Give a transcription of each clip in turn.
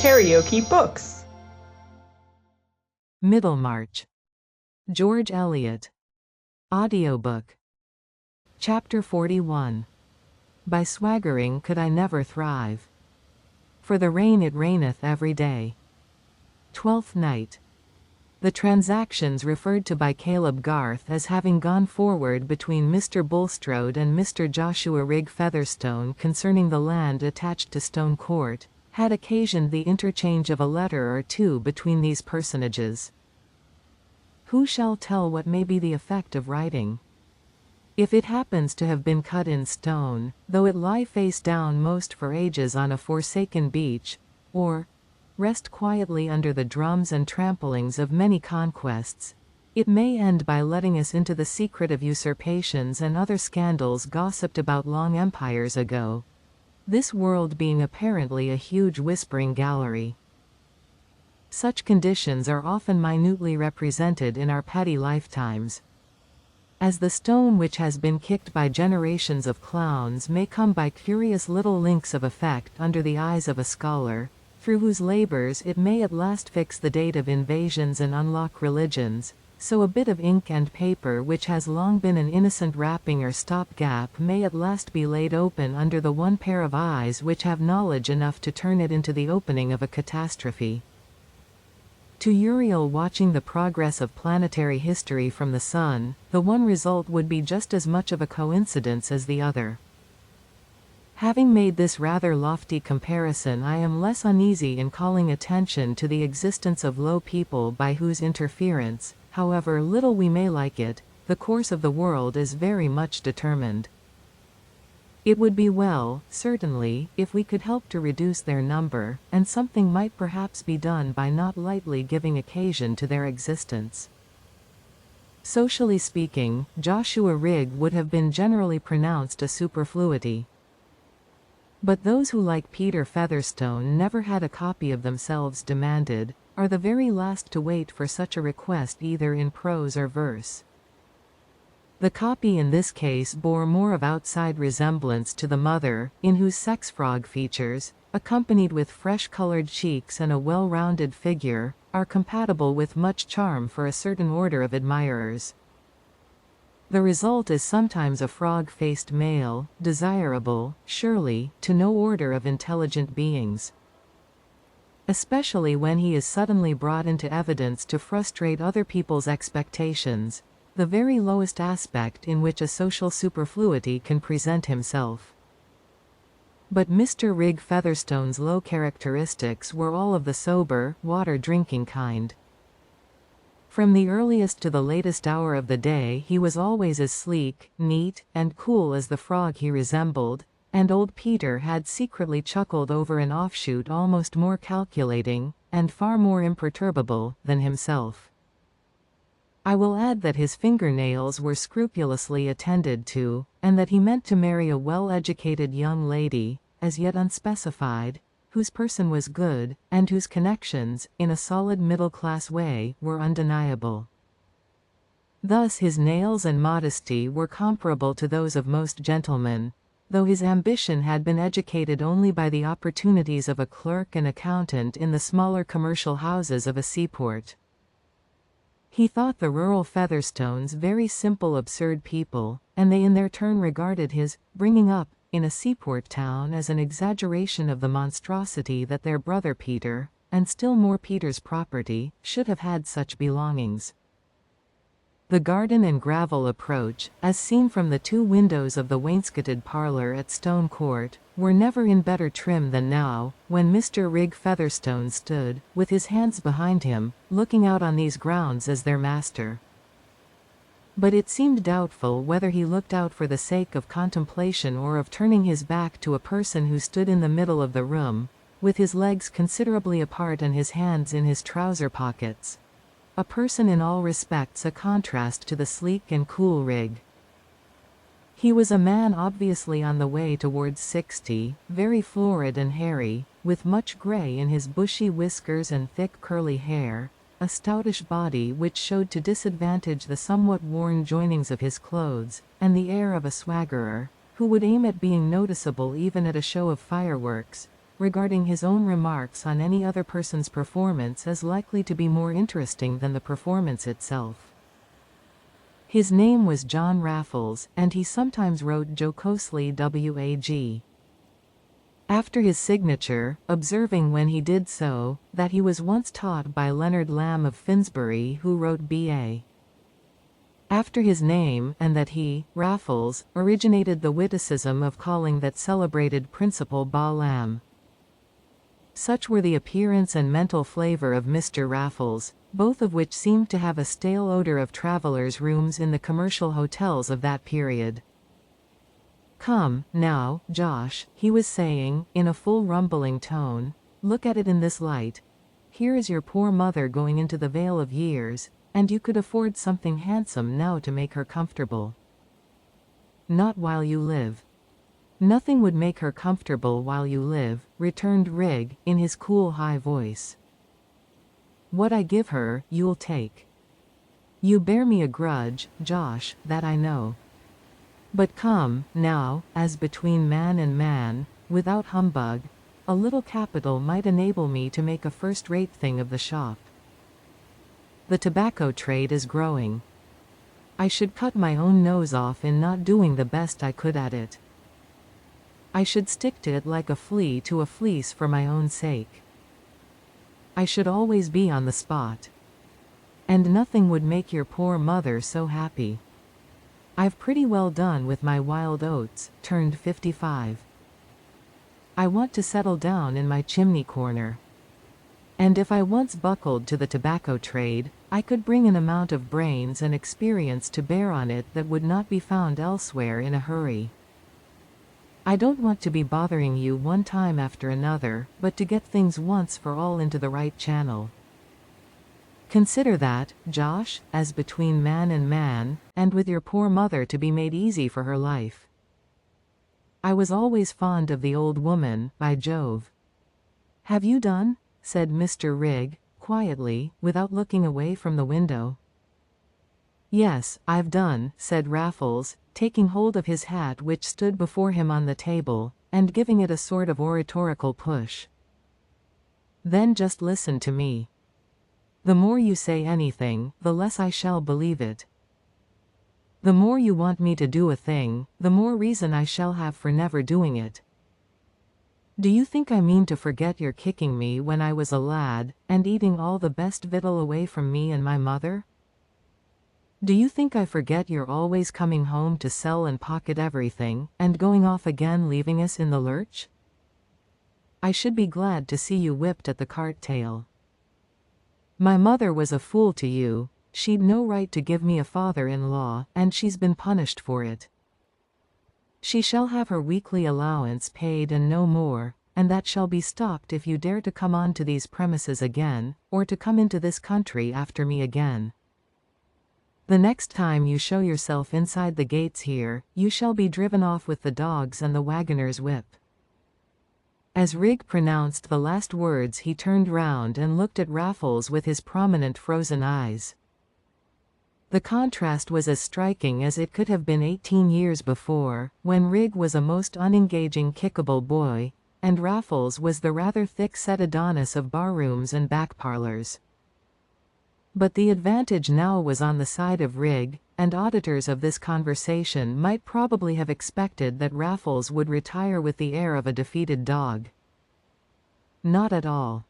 KaraokeBooks. Middlemarch. George Eliot. Audiobook. Chapter 41. By swaggering could I never thrive. For the rain it raineth every day. 12th night. The transactions referred to by Caleb Garth as having gone forward between Mr. Bulstrode and Mr. Joshua Rigg Featherstone concerning the land attached to Stone Court, had occasioned the interchange of a letter or two between these personages. Who shall tell what may be the effect of writing? If it happens to have been cut in stone, though it lie face down most for ages on a forsaken beach, or rest quietly under the drums and tramplings of many conquests, it may end by letting us into the secret of usurpations and other scandals gossiped about long empires ago, this world being apparently a huge whispering gallery. Such conditions are often minutely represented in our petty lifetimes. As the stone which has been kicked by generations of clowns may come by curious little links of effect under the eyes of a scholar, through whose labors it may at last fix the date of invasions and unlock religions, so a bit of ink and paper which has long been an innocent wrapping or stop-gap may at last be laid open under the one pair of eyes which have knowledge enough to turn it into the opening of a catastrophe. To Uriel watching the progress of planetary history from the sun, the one result would be just as much of a coincidence as the other. Having made this rather lofty comparison, I am less uneasy in calling attention to the existence of low people by whose interference, however little we may like it, the course of the world is very much determined. It would be well, certainly, if we could help to reduce their number, and something might perhaps be done by not lightly giving occasion to their existence. Socially speaking, Joshua Rigg would have been generally pronounced a superfluity. But those who, like Peter Featherstone, never had a copy of themselves demanded, are the very last to wait for such a request either in prose or verse. The copy in this case bore more of outside resemblance to the mother, in whose sex-frog features, accompanied with fresh-colored cheeks and a well-rounded figure, are compatible with much charm for a certain order of admirers. The result is sometimes a frog-faced male, desirable, surely, to no order of intelligent beings. Especially when he is suddenly brought into evidence to frustrate other people's expectations, the very lowest aspect in which a social superfluity can present himself. But Mr. Rigg Featherstone's low characteristics were all of the sober, water-drinking kind. From the earliest to the latest hour of the day he was always as sleek, neat, and cool as the frog he resembled, and old Peter had secretly chuckled over an offshoot almost more calculating, and far more imperturbable, than himself. I will add that his fingernails were scrupulously attended to, and that he meant to marry a well-educated young lady, as yet unspecified, whose person was good, and whose connections, in a solid middle-class way, were undeniable. Thus his nails and modesty were comparable to those of most gentlemen, though his ambition had been educated only by the opportunities of a clerk and accountant in the smaller commercial houses of a seaport. He thought the rural Featherstones very simple absurd people, and they in their turn regarded his bringing up in a seaport town as an exaggeration of the monstrosity that their brother Peter, and still more Peter's property, should have had such belongings. The garden and gravel approach, as seen from the two windows of the wainscoted parlour at Stone Court, were never in better trim than now, when Mr. Rigg Featherstone stood, with his hands behind him, looking out on these grounds as their master. But it seemed doubtful whether he looked out for the sake of contemplation or of turning his back to a person who stood in the middle of the room, with his legs considerably apart and his hands in his trouser pockets. A person in all respects a contrast to the sleek and cool Rigg. He was a man obviously on the way towards 60, very florid and hairy, with much grey in his bushy whiskers and thick curly hair, a stoutish body which showed to disadvantage the somewhat worn joinings of his clothes, and the air of a swaggerer, who would aim at being noticeable even at a show of fireworks, regarding his own remarks on any other person's performance as likely to be more interesting than the performance itself. His name was John Raffles, and he sometimes wrote jocosely W.A.G. after his signature, observing when he did so, that he was once taught by Leonard Lamb of Finsbury, who wrote B.A. after his name, and that he, Raffles, originated the witticism of calling that celebrated principal Ba Lamb. Such were the appearance and mental flavor of Mr. Raffles, both of which seemed to have a stale odor of travelers' rooms in the commercial hotels of that period. "Come, now, Josh," he was saying, in a full rumbling tone, "look at it in this light. Here is your poor mother going into the vale of years, and you could afford something handsome now to make her comfortable." "Not while you live." "Nothing would make her comfortable while you live," returned Rigg, in his cool high voice. "What I give her, you'll take. You bear me a grudge, Josh, that I know. But come, now, as between man and man, without humbug, a little capital might enable me to make a first-rate thing of the shop. The tobacco trade is growing. I should cut my own nose off in not doing the best I could at it. I should stick to it like a flea to a fleece for my own sake. I should always be on the spot. And nothing would make your poor mother so happy. I've pretty well done with my wild oats, turned 55. I want to settle down in my chimney corner. And if I once buckled to the tobacco trade, I could bring an amount of brains and experience to bear on it that would not be found elsewhere in a hurry. I don't want to be bothering you one time after another, but to get things once for all into the right channel. Consider that, Josh, as between man, and with your poor mother to be made easy for her life. I was always fond of the old woman, by Jove." "Have you done?" said Mr. Rigg, quietly, without looking away from the window. "Yes, I've done," said Raffles, taking hold of his hat which stood before him on the table, and giving it a sort of oratorical push. "Then just listen to me. The more you say anything, the less I shall believe it. The more you want me to do a thing, the more reason I shall have for never doing it. Do you think I mean to forget your kicking me when I was a lad, and eating all the best victual away from me and my mother? Do you think I forget your always coming home to sell and pocket everything, and going off again leaving us in the lurch? I should be glad to see you whipped at the cart tail. My mother was a fool to you, she'd no right to give me a father-in-law, and she's been punished for it. She shall have her weekly allowance paid and no more, and that shall be stopped if you dare to come on to these premises again, or to come into this country after me again. The next time you show yourself inside the gates here, you shall be driven off with the dogs and the wagoner's whip." As Rigg pronounced the last words, he turned round and looked at Raffles with his prominent frozen eyes. The contrast was as striking as it could have been 18 years before, when Rigg was a most unengaging kickable boy, and Raffles was the rather thick-set Adonis of barrooms and back parlours. But the advantage now was on the side of Rigg, and auditors of this conversation might probably have expected that Raffles would retire with the air of a defeated dog. Not at all.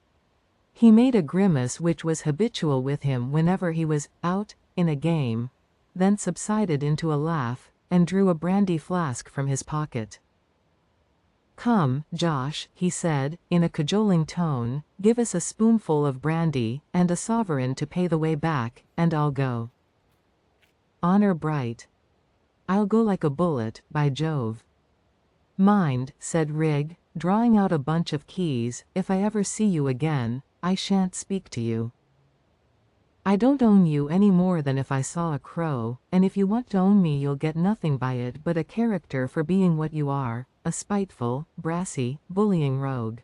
He made a grimace which was habitual with him whenever he was out in a game, then subsided into a laugh, and drew a brandy flask from his pocket. "Come, Josh," he said, in a cajoling tone, "give us a spoonful of brandy, and a sovereign to pay the way back, and I'll go. Honour bright. I'll go like a bullet, by Jove. Mind," said Rigg, drawing out a bunch of keys, "if I ever see you again, I shan't speak to you. I don't own you any more than if I saw a crow, and if you want to own me you'll get nothing by it but a character for being what you are, a spiteful, brassy, bullying rogue."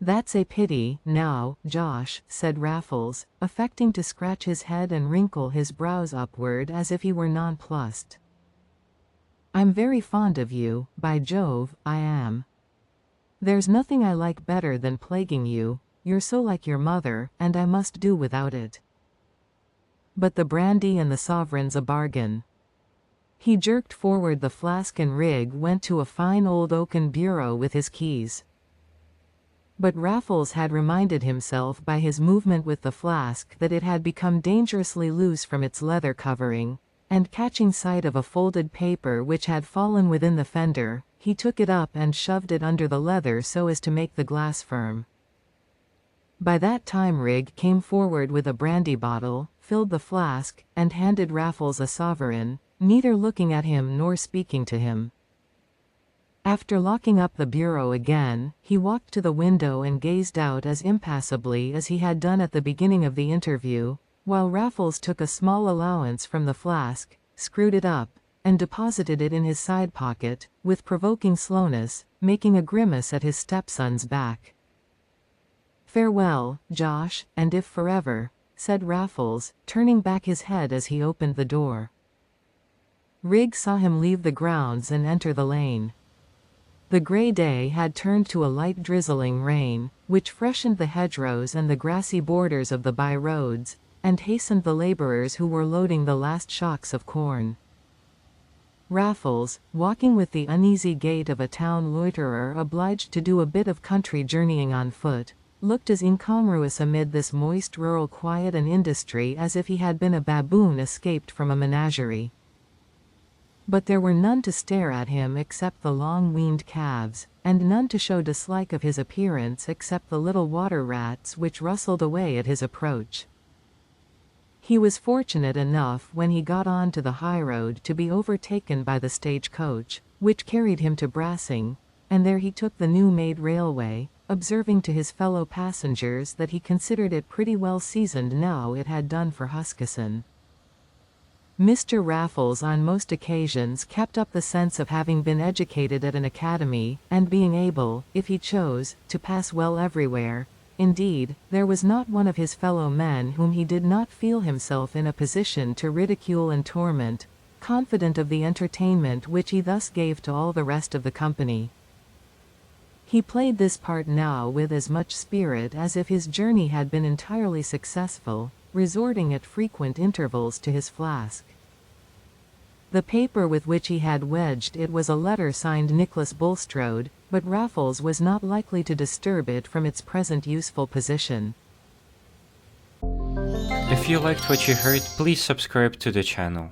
"That's a pity, now, Josh," said Raffles, affecting to scratch his head and wrinkle his brows upward as if he were nonplussed. "I'm very fond of you, by Jove, I am." There's nothing I like better than plaguing you, you're so like your mother, and I must do without it. But the brandy and the sovereign's a bargain. He jerked forward the flask and Rig went to a fine old oaken bureau with his keys. But Raffles had reminded himself by his movement with the flask that it had become dangerously loose from its leather covering, and catching sight of a folded paper which had fallen within the fender, he took it up and shoved it under the leather so as to make the glass firm. By that time Rig came forward with a brandy bottle, filled the flask, and handed Raffles a sovereign, neither looking at him nor speaking to him. After locking up the bureau again, he walked to the window and gazed out as impassively as he had done at the beginning of the interview, while Raffles took a small allowance from the flask, screwed it up, and deposited it in his side pocket, with provoking slowness, making a grimace at his stepson's back. "Farewell, Josh, and if forever," said Raffles, turning back his head as he opened the door. Rig saw him leave the grounds and enter the lane. The grey day had turned to a light drizzling rain, which freshened the hedgerows and the grassy borders of the by-roads, and hastened the labourers who were loading the last shocks of corn. Raffles, walking with the uneasy gait of a town loiterer obliged to do a bit of country journeying on foot, looked as incongruous amid this moist rural quiet and industry as if he had been a baboon escaped from a menagerie. But there were none to stare at him except the long-weaned calves, and none to show dislike of his appearance except the little water rats which rustled away at his approach. He was fortunate enough when he got on to the highroad to be overtaken by the stage-coach, which carried him to Brassing, and there he took the new-made railway, observing to his fellow passengers that he considered it pretty well seasoned now it had done for Huskisson. Mr. Raffles on most occasions kept up the sense of having been educated at an academy, and being able, if he chose, to pass well everywhere. Indeed, there was not one of his fellow men whom he did not feel himself in a position to ridicule and torment, confident of the entertainment which he thus gave to all the rest of the company. He played this part now with as much spirit as if his journey had been entirely successful, resorting at frequent intervals to his flask. The paper with which he had wedged it was a letter signed Nicholas Bulstrode, but Raffles was not likely to disturb it from its present useful position. If you liked what you heard, please subscribe to the channel.